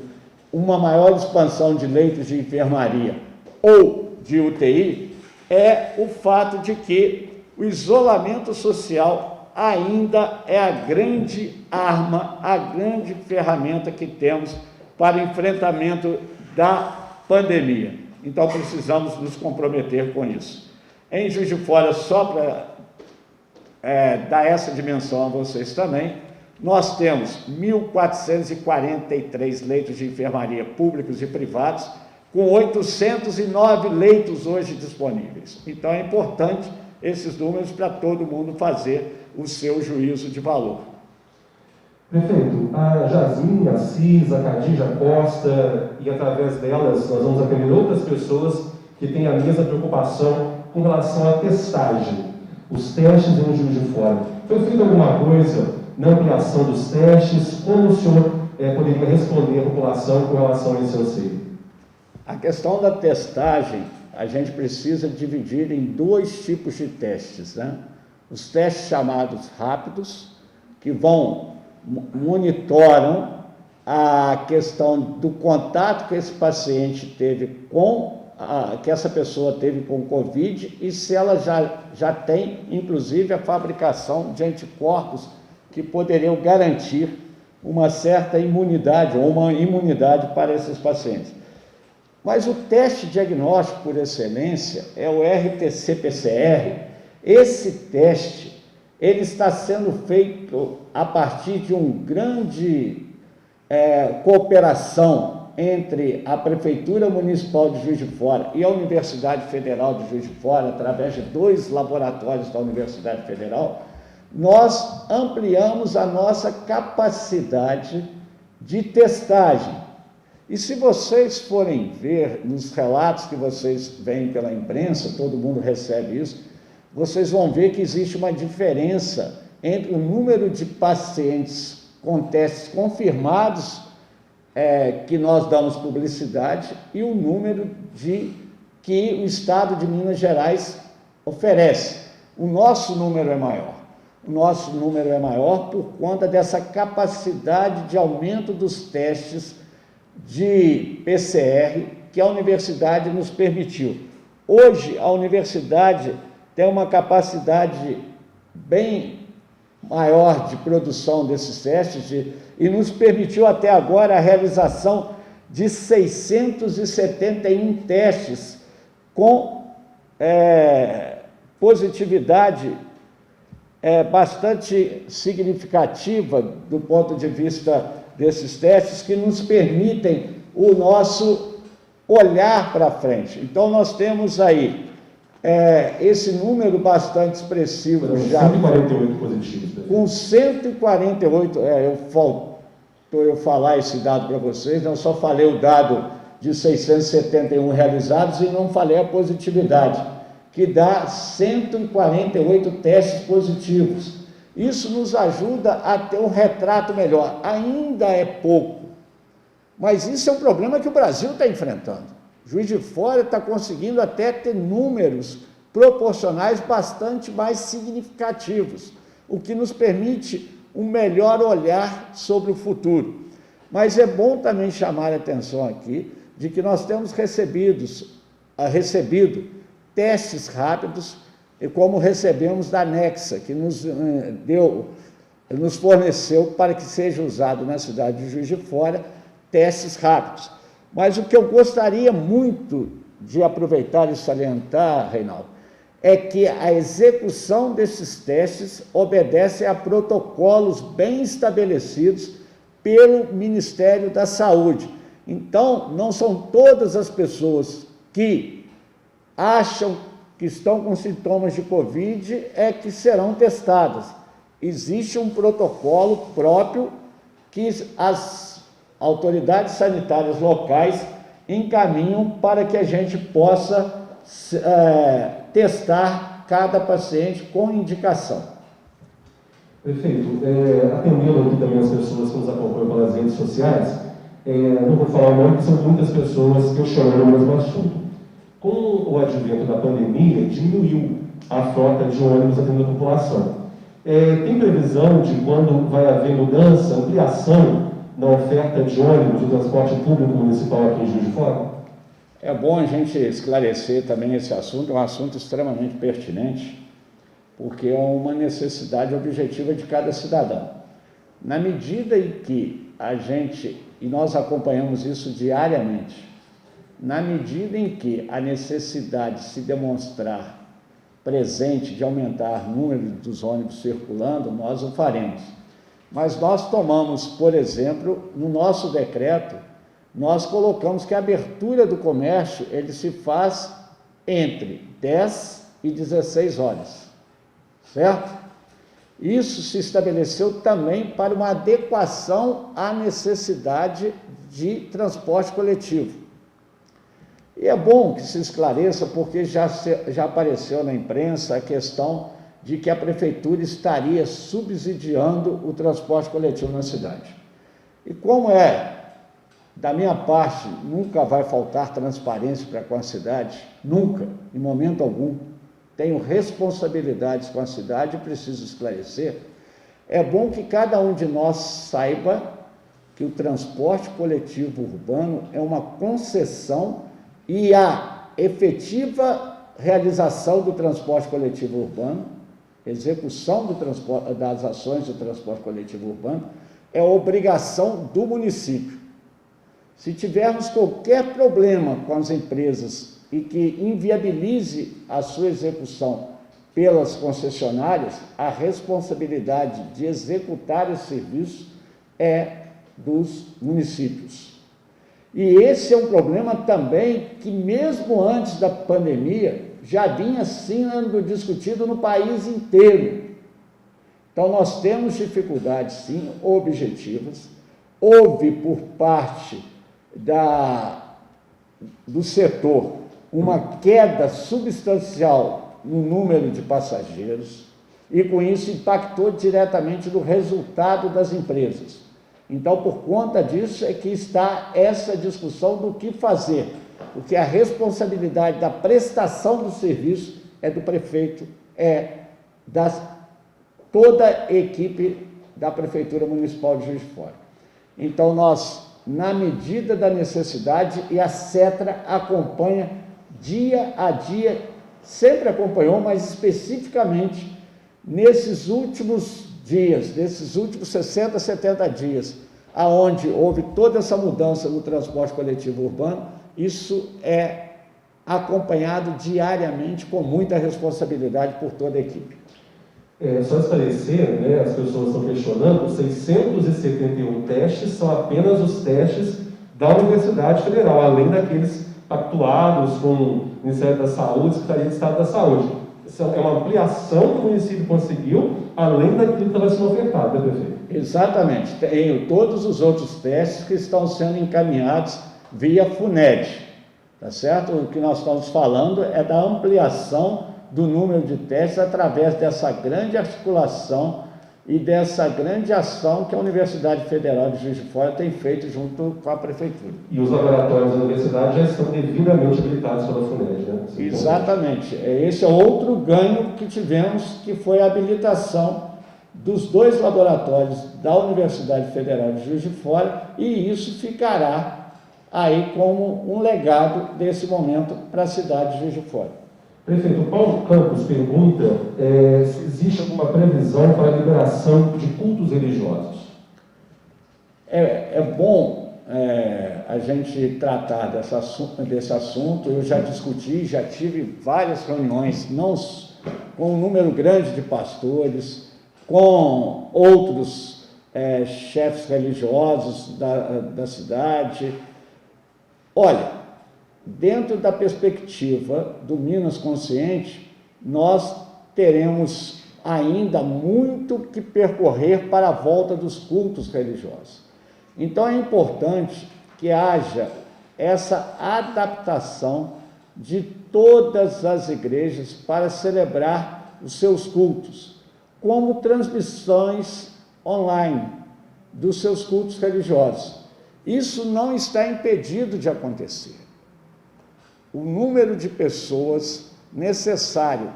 uma maior expansão de leitos de enfermaria ou de UTI, é o fato de que o isolamento social ainda é a grande arma, a grande ferramenta que temos para o enfrentamento da pandemia. Então, precisamos nos comprometer com isso. Em Juiz de Fora, só para dar essa dimensão a vocês também, nós temos 1.443 leitos de enfermaria públicos e privados, com 809 leitos hoje disponíveis. Então, é importante esses números para todo mundo fazer o seu juízo de valor. Prefeito, a Jasmine Assis, a Khadija Costa, e através delas nós vamos atender outras pessoas que têm a mesma preocupação com relação à testagem, os testes em Juiz de Fora. Foi feita alguma coisa na ampliação dos testes? Como o senhor poderia responder à população com relação a esse anseio? A questão da testagem, a gente precisa dividir em dois tipos de testes, né? Os testes chamados rápidos, que monitoram a questão do contato que esse paciente teve que essa pessoa teve com o Covid, e se ela já tem, inclusive, a fabricação de anticorpos que poderiam garantir uma certa imunidade, ou uma imunidade para esses pacientes. Mas o teste diagnóstico por excelência é o RT-PCR. Esse teste, ele está sendo feito a partir de uma grande cooperação entre a Prefeitura Municipal de Juiz de Fora e a Universidade Federal de Juiz de Fora, através de 2 laboratórios da Universidade Federal. Nós ampliamos a nossa capacidade de testagem. E se vocês forem ver nos relatos que vocês veem pela imprensa, todo mundo recebe isso, vocês vão ver que existe uma diferença entre o número de pacientes com testes confirmados que nós damos publicidade e o número que o Estado de Minas Gerais oferece. O nosso número é maior. O nosso número é maior por conta dessa capacidade de aumento dos testes de PCR que a universidade nos permitiu. Hoje, a universidade tem uma capacidade bem maior de produção desses testes e nos permitiu até agora a realização de 671 testes com positividade bastante significativa do ponto de vista desses testes, que nos permitem o nosso olhar para frente. Então, nós temos aí esse número bastante expressivo. Já 148 positivos. Com 148, eu falar esse dado para vocês, eu só falei o dado de 671 realizados e não falei a positividade, que dá 148 testes positivos. Isso nos ajuda a ter um retrato melhor. Ainda é pouco, mas isso é um problema que o Brasil está enfrentando. Juiz de Fora está conseguindo até ter números proporcionais bastante mais significativos, o que nos permite um melhor olhar sobre o futuro. Mas é bom também chamar a atenção aqui de que nós temos recebido testes rápidos, como recebemos da Nexa, que nos forneceu para que seja usado na cidade de Juiz de Fora testes rápidos. Mas o que eu gostaria muito de aproveitar e salientar, Reinaldo, é que a execução desses testes obedece a protocolos bem estabelecidos pelo Ministério da Saúde. Então, não são todas as pessoas que acham que estão com sintomas de Covid que serão testadas. Existe um protocolo próprio que as autoridades sanitárias locais encaminham para que a gente possa testar cada paciente com indicação. Prefeito, atendendo aqui também as pessoas que nos acompanham pelas redes sociais, não vou falar o nome, porque são muitas pessoas questionando o mesmo assunto. Com o advento da pandemia, diminuiu a frota de ônibus atendendo a população. Tem previsão de quando vai haver mudança, ampliação na oferta de ônibus do transporte público municipal aqui em Juiz de Fora? É bom a gente esclarecer também esse assunto, é um assunto extremamente pertinente, porque é uma necessidade objetiva de cada cidadão. Na medida em que a gente, e nós acompanhamos isso diariamente, na medida em que a necessidade se demonstrar presente de aumentar o número dos ônibus circulando, nós o faremos. Mas nós tomamos, por exemplo, no nosso decreto, nós colocamos que a abertura do comércio, ele se faz entre 10 e 16 horas, certo? Isso se estabeleceu também para uma adequação à necessidade de transporte coletivo. E é bom que se esclareça, porque já apareceu na imprensa a questão de que a prefeitura estaria subsidiando o transporte coletivo na cidade. E como da minha parte, nunca vai faltar transparência para com a cidade, nunca, em momento algum, tenho responsabilidades com a cidade e preciso esclarecer, é bom que cada um de nós saiba que o transporte coletivo urbano é uma concessão e a efetiva realização do transporte coletivo urbano, execução das ações do transporte coletivo urbano, é obrigação do município. Se tivermos qualquer problema com as empresas e que inviabilize a sua execução pelas concessionárias, a responsabilidade de executar esse serviço é dos municípios. E esse é um problema também que, mesmo antes da pandemia, já vinha sendo discutido no país inteiro. Então, nós temos dificuldades, sim, objetivas. Houve, por parte do setor, uma queda substancial no número de passageiros e, com isso, impactou diretamente no resultado das empresas. Então, por conta disso é que está essa discussão do que fazer, porque a responsabilidade da prestação do serviço é do prefeito, toda a equipe da Prefeitura Municipal de Juiz de Fora. Então, nós, na medida da necessidade, e a CETRA acompanha dia a dia, sempre acompanhou, mas especificamente nesses últimos dias, nesses últimos 60, 70 dias, aonde houve toda essa mudança no transporte coletivo urbano, isso é acompanhado diariamente com muita responsabilidade por toda a equipe. Só esclarecer, as pessoas estão questionando, 671 testes são apenas os testes da Universidade Federal, além daqueles pactuados com o Ministério da Saúde, Secretaria de Estado da Saúde. Isso é uma ampliação que o município conseguiu, além daquilo que estava sendo ofertado, né, prefeito? Exatamente. Tem todos os outros testes que estão sendo encaminhados via FUNED, tá certo? O que nós estamos falando é da ampliação do número de testes através dessa grande articulação e dessa grande ação que a Universidade Federal de Juiz de Fora tem feito junto com a Prefeitura. E os laboratórios da universidade já estão devidamente habilitados pela FUNED, né? Exatamente. Esse é outro ganho que tivemos, que foi a habilitação dos 2 laboratórios da Universidade Federal de Juiz de Fora, e isso ficará aí como um legado desse momento para a cidade de Juiz de Fora. Prefeito, Paulo Campos pergunta se existe alguma previsão para a liberação de cultos religiosos. É bom a gente tratar desse assunto. Eu já discuti, já tive várias reuniões, não com um número grande de pastores, com outros chefes religiosos da cidade. Olha, dentro da perspectiva do Minas Consciente, nós teremos ainda muito que percorrer para a volta dos cultos religiosos. Então, é importante que haja essa adaptação de todas as igrejas para celebrar os seus cultos. como transmissões online dos seus cultos religiosos. Isso não está impedido de acontecer. O número de pessoas necessário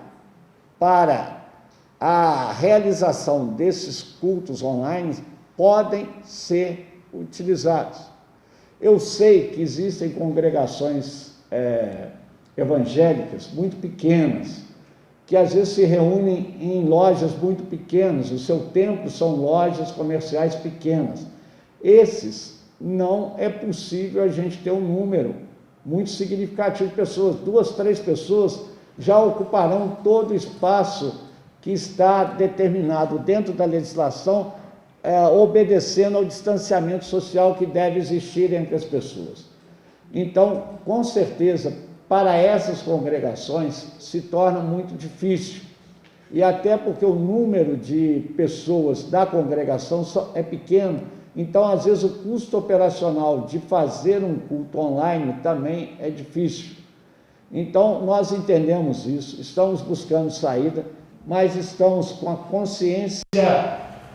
para a realização desses cultos online podem ser utilizados. Eu sei que existem congregações evangélicas muito pequenas, que às vezes se reúnem em lojas muito pequenas, o seu templo são lojas comerciais pequenas. Esses não é possível a gente ter um número muito significativo de pessoas, 2, 3 pessoas já ocuparão todo o espaço que está determinado dentro da legislação, obedecendo ao distanciamento social que deve existir entre as pessoas. Então, com certeza, para essas congregações se torna muito difícil, e até porque o número de pessoas da congregação é pequeno, então às vezes o custo operacional de fazer um culto online também é difícil. Então nós entendemos isso, estamos buscando saída, mas estamos com a consciência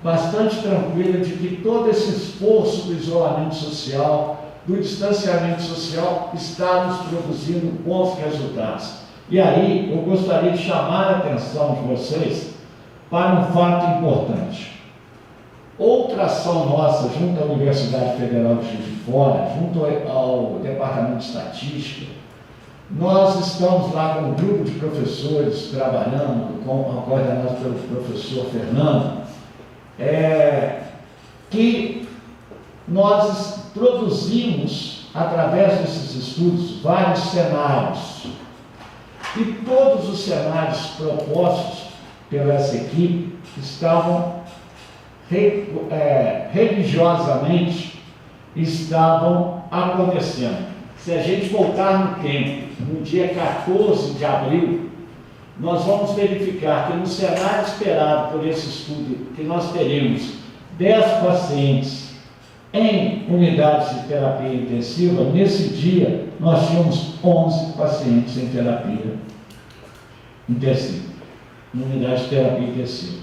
bastante tranquila de que todo esse esforço do isolamento social, do distanciamento social, está nos produzindo bons resultados. E aí eu gostaria de chamar a atenção de vocês para um fato importante. Outra ação nossa, junto à Universidade Federal de Juiz de Fora, junto ao Departamento de Estatística, nós estamos lá com um grupo de professores trabalhando, coordenado pelo professor Fernando, que nós produzimos, através desses estudos, vários cenários. E todos os cenários propostos pela essa equipe estavam religiosamente acontecendo. Se a gente voltar no tempo, no dia 14 de abril, nós vamos verificar que no cenário esperado por esse estudo, que nós teríamos 10 pacientes em unidades de terapia intensiva, nesse dia nós tínhamos 11 pacientes em terapia intensiva, em unidade de terapia intensiva.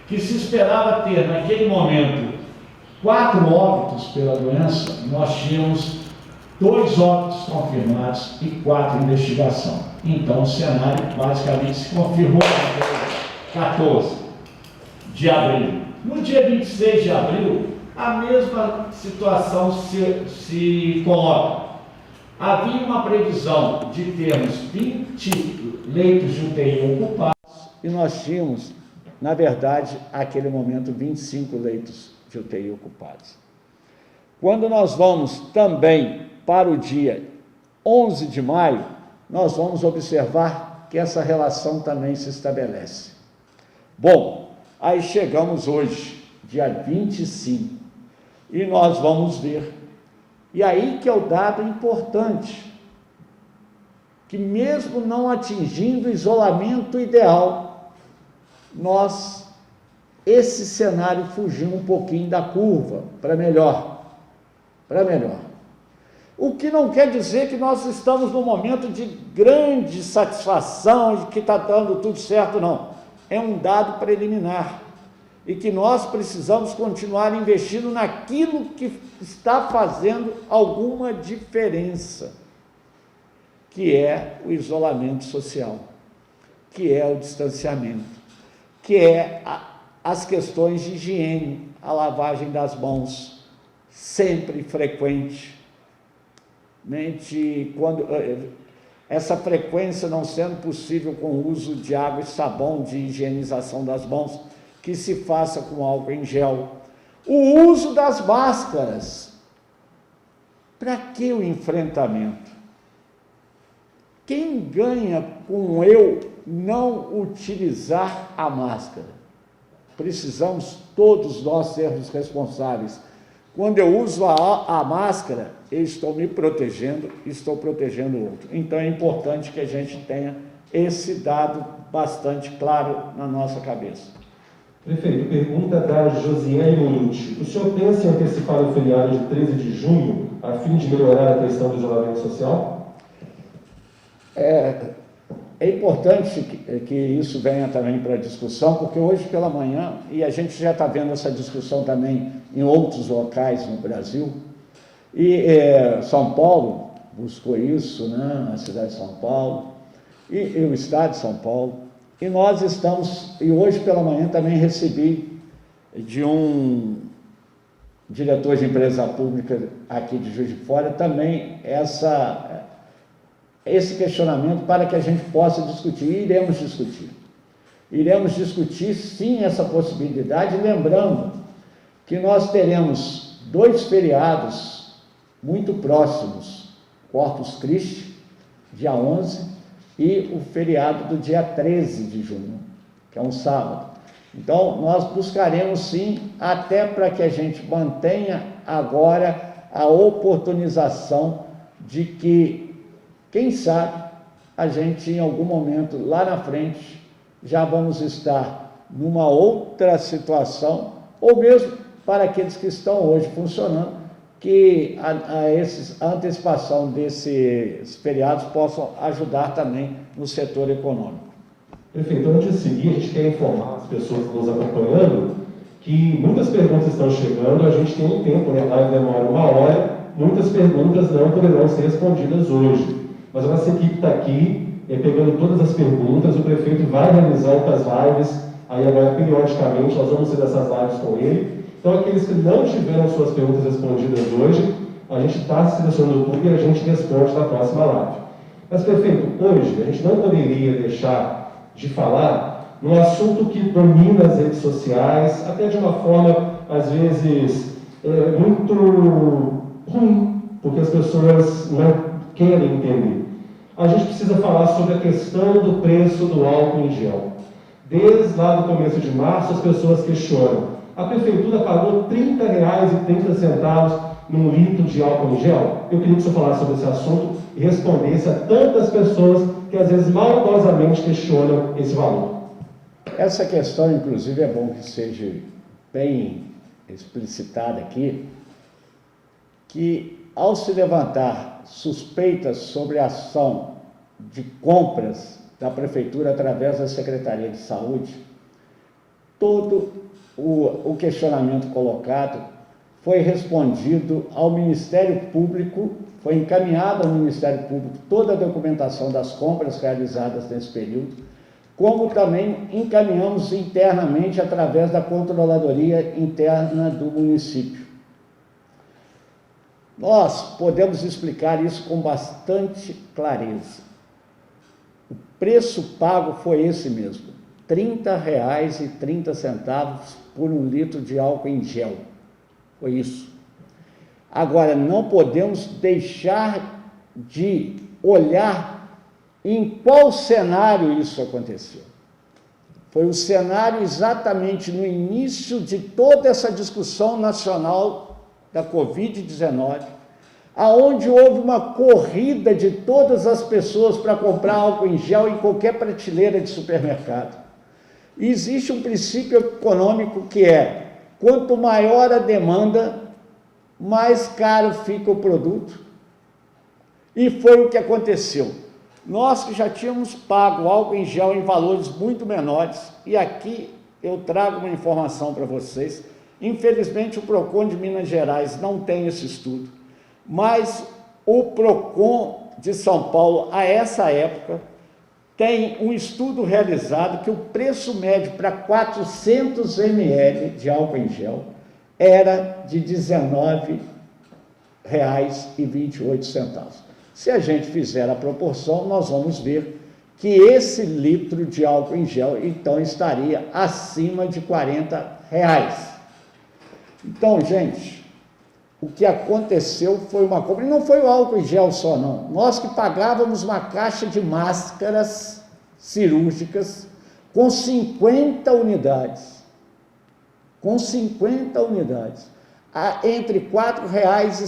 Que se esperava ter, naquele momento, 4 óbitos pela doença, nós tínhamos 2 óbitos confirmados e 4 em investigação. Então, o cenário basicamente se confirmou no dia 14 de abril. No dia 26 de abril, a mesma situação se coloca. Havia uma previsão de termos 20 leitos de UTI ocupados e nós tínhamos, na verdade, naquele momento, 25 leitos de UTI ocupados. Quando nós vamos também para o dia 11 de maio, nós vamos observar que essa relação também se estabelece. Bom, aí chegamos hoje, dia 25, e nós vamos ver. E aí que é o dado importante, que mesmo não atingindo o isolamento ideal, esse cenário fugiu um pouquinho da curva para melhor. O que não quer dizer que nós estamos num momento de grande satisfação, de que está dando tudo certo, não. É um dado preliminar e que nós precisamos continuar investindo naquilo que está fazendo alguma diferença, que é o isolamento social, que é o distanciamento, que é as questões de higiene, a lavagem das mãos, sempre frequente, quando essa frequência não sendo possível com o uso de água e sabão de higienização das mãos, que se faça com álcool em gel. O uso das máscaras. Para que o enfrentamento? Quem ganha com eu não utilizar a máscara? Precisamos todos nós sermos responsáveis. Quando eu uso a máscara, eu estou me protegendo, estou protegendo o outro. Então é importante que a gente tenha esse dado bastante claro na nossa cabeça. Prefeito, pergunta da Josiane Minuti. O senhor pensa em antecipar o feriado de 13 de junho, a fim de melhorar a questão do isolamento social? é importante que isso venha também para a discussão, porque hoje pela manhã, e a gente já está vendo essa discussão também em outros locais no Brasil, e São Paulo buscou isso, né? A cidade de São Paulo, e o estado de São Paulo, e nós estamos, e hoje pela manhã também recebi de um diretor de empresa pública aqui de Juiz de Fora também esse questionamento para que a gente possa discutir, e iremos discutir. Iremos discutir, sim, essa possibilidade, lembrando que nós teremos 2 feriados muito próximos, Corpus Christi, dia 11, e o feriado do dia 13 de junho, que é um sábado. Então, nós buscaremos, sim, até para que a gente mantenha agora a oportunização de que, quem sabe, a gente, em algum momento, lá na frente, já vamos estar numa outra situação, ou mesmo para aqueles que estão hoje funcionando, que a antecipação desses feriados possam ajudar também no setor econômico. Prefeito, antes de seguir, a gente quer informar as pessoas que estão nos acompanhando que muitas perguntas estão chegando, a gente tem um tempo, né? A live demora 1 hora, muitas perguntas não poderão ser respondidas hoje. Mas a nossa equipe está aqui, pegando todas as perguntas, o prefeito vai realizar outras lives, aí agora periodicamente nós vamos ter essas lives com ele. Então aqueles que não tiveram suas perguntas respondidas hoje, a gente está selecionando tudo e a gente responde na próxima live. Mas prefeito, hoje a gente não poderia deixar de falar num assunto que domina as redes sociais, até de uma forma, às vezes, muito ruim, porque as pessoas não querem entender. A gente precisa falar sobre a questão do preço do álcool em gel. Desde lá do começo de março, as pessoas questionam. A prefeitura pagou R$ 30,30 num litro de álcool em gel? Eu queria que você falasse sobre esse assunto e respondesse a tantas pessoas que às vezes maldosamente questionam esse valor. Essa questão, inclusive, é bom que seja bem explicitada aqui, que ao se levantar suspeitas sobre a ação de compras da Prefeitura através da Secretaria de Saúde, todo o questionamento colocado foi respondido ao Ministério Público, foi encaminhado ao Ministério Público toda a documentação das compras realizadas nesse período, como também encaminhamos internamente através da Controladoria Interna do município. Nós podemos explicar isso com bastante clareza. O preço pago foi esse mesmo, R$ 30,30 por 1 litro de álcool em gel. Foi isso. Agora, não podemos deixar de olhar em qual cenário isso aconteceu. Foi o cenário exatamente no início de toda essa discussão nacional da Covid-19, aonde houve uma corrida de todas as pessoas para comprar álcool em gel em qualquer prateleira de supermercado. E existe um princípio econômico que é, quanto maior a demanda, mais caro fica o produto. E foi o que aconteceu. Nós que já tínhamos pago álcool em gel em valores muito menores, e aqui eu trago uma informação para vocês, infelizmente o PROCON de Minas Gerais não tem esse estudo, mas o PROCON de São Paulo, a essa época, tem um estudo realizado que o preço médio para 400 ml de álcool em gel era de R$ 19,28. Se a gente fizer a proporção, nós vamos ver que esse litro de álcool em gel, então, estaria acima de R$ 40. Então, gente, o que aconteceu foi uma compra, e não foi o álcool em gel só, não. Nós que pagávamos uma caixa de máscaras cirúrgicas com 50 unidades, entre R$ 4,50 e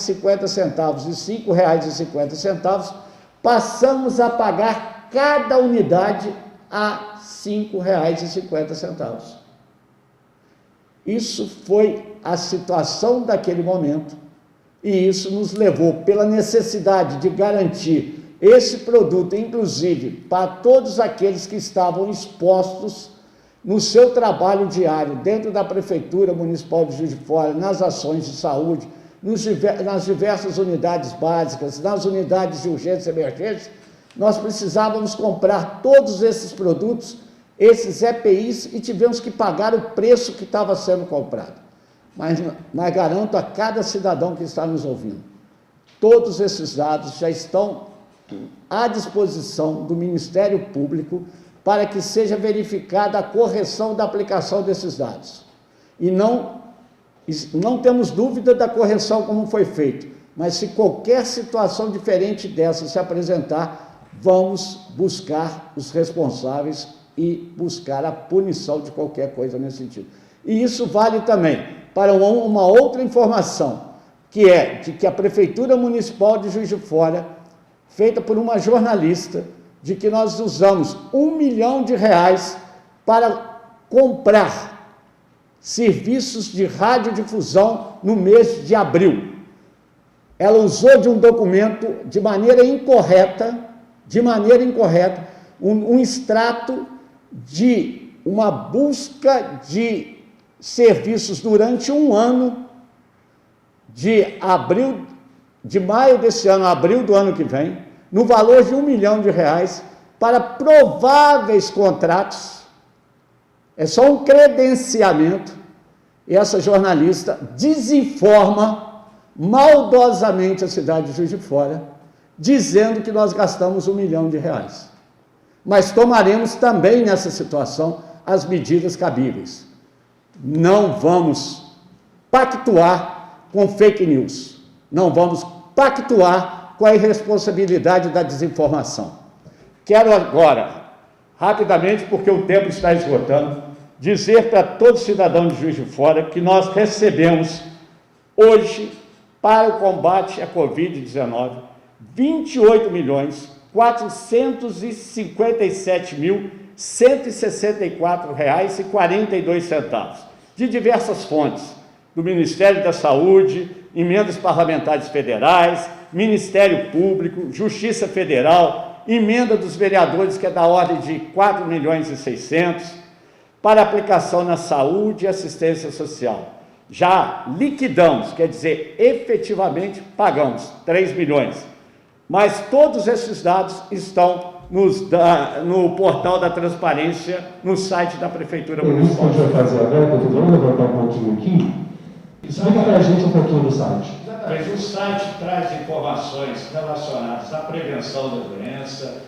R$ 5,50, passamos a pagar cada unidade a R$ 5,50. Isso foi a situação daquele momento, e isso nos levou, pela necessidade de garantir esse produto, inclusive, para todos aqueles que estavam expostos no seu trabalho diário, dentro da Prefeitura Municipal de Juiz de Fora, nas ações de saúde, nas diversas unidades básicas, nas unidades de urgência e emergência, nós precisávamos comprar todos esses produtos, esses EPIs, e tivemos que pagar o preço que estava sendo comprado. Mas garanto a cada cidadão que está nos ouvindo, todos esses dados já estão à disposição do Ministério Público para que seja verificada a correção da aplicação desses dados. E não temos dúvida da correção como foi feito, mas se qualquer situação diferente dessa se apresentar, vamos buscar os responsáveis e buscar a punição de qualquer coisa nesse sentido. E isso vale também para uma outra informação, que é de que a Prefeitura Municipal de Juiz de Fora, feita por uma jornalista, de que nós usamos R$1 milhão para comprar serviços de radiodifusão no mês de abril. Ela usou de um documento de maneira incorreta, um extrato de uma busca de serviços durante um ano, de maio desse ano a abril do ano que vem, no valor de R$1 milhão, para prováveis contratos. É só um credenciamento, e essa jornalista desinforma maldosamente a cidade de Juiz de Fora, dizendo que nós gastamos R$1 milhão. Mas tomaremos também nessa situação as medidas cabíveis. Não vamos pactuar com fake news, não vamos pactuar com a irresponsabilidade da desinformação. Quero agora, rapidamente, porque o tempo está esgotando, dizer para todo cidadão de Juiz de Fora que nós recebemos hoje, para o combate à Covid-19, R$28.457.164,42, de diversas fontes, do Ministério da Saúde, emendas parlamentares federais, Ministério Público, Justiça Federal, emenda dos vereadores, que é da ordem de R$4.600.000, para aplicação na saúde e assistência social. Já liquidamos, quer dizer, efetivamente pagamos R$3 milhões. Mas todos esses dados estão no portal da transparência, no site da Prefeitura Municipal. Isso que a gente vai fazer agora, que eu estou levantar um pouquinho aqui. Explica para a gente um pouquinho do site. Exatamente. O site traz informações relacionadas à prevenção da doença,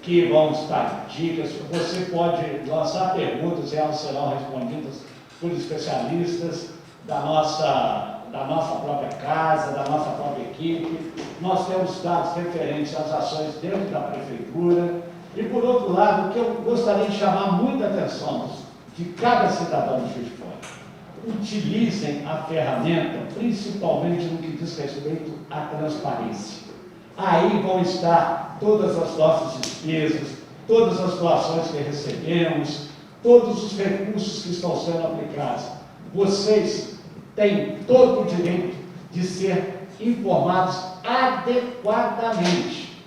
que vão estar dicas. Você pode lançar perguntas e elas serão respondidas por especialistas da nossa própria casa, da nossa própria equipe. Nós temos dados referentes às ações dentro da Prefeitura. E, por outro lado, o que eu gostaria de chamar muita atenção de cada cidadão de Juiz de Fora: utilizem a ferramenta, principalmente no que diz respeito à transparência. Aí vão estar todas as nossas despesas, todas as doações que recebemos, todos os recursos que estão sendo aplicados. Vocês têm todo o direito de ser informados adequadamente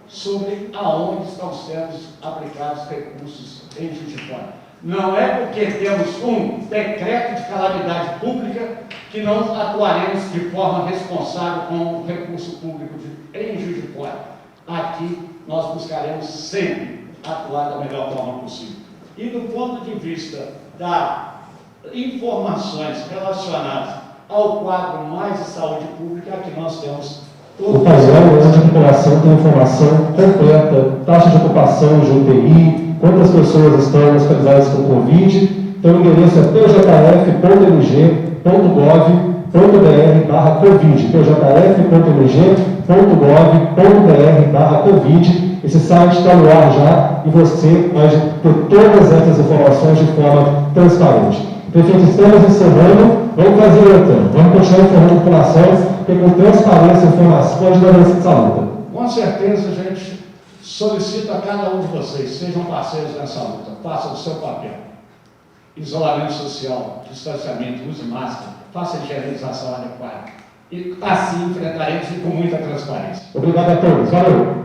sobre aonde estão sendo aplicados recursos em Juiz de Fora. Não é porque temos um decreto de calamidade pública que não atuaremos de forma responsável com o recurso público em Juiz de Fora. Aqui nós buscaremos sempre atuar da melhor forma possível. E do ponto de vista das informações relacionadas ao quadro mais de saúde pública, aqui nós temos o painel onde a população tem informação completa, taxa de ocupação de UTI, quantas pessoas estão hospitalizadas com Covid. Então o endereço é pjf.mg.gov.br/covid, pjf.mg.gov.br/covid. Esse site está no ar já e você vai ter todas essas informações de forma transparente. Prefeito, estamos encerrando, vamos fazer outra, vamos continuar informando a população, porque com transparência e informação pode dar essa luta. Com certeza, gente, solicito a cada um de vocês, sejam parceiros nessa luta, façam o seu papel. Isolamento social, distanciamento, use máscara, faça a higienização adequada. e assim enfrentaremos com muita transparência. Obrigado a todos. Valeu!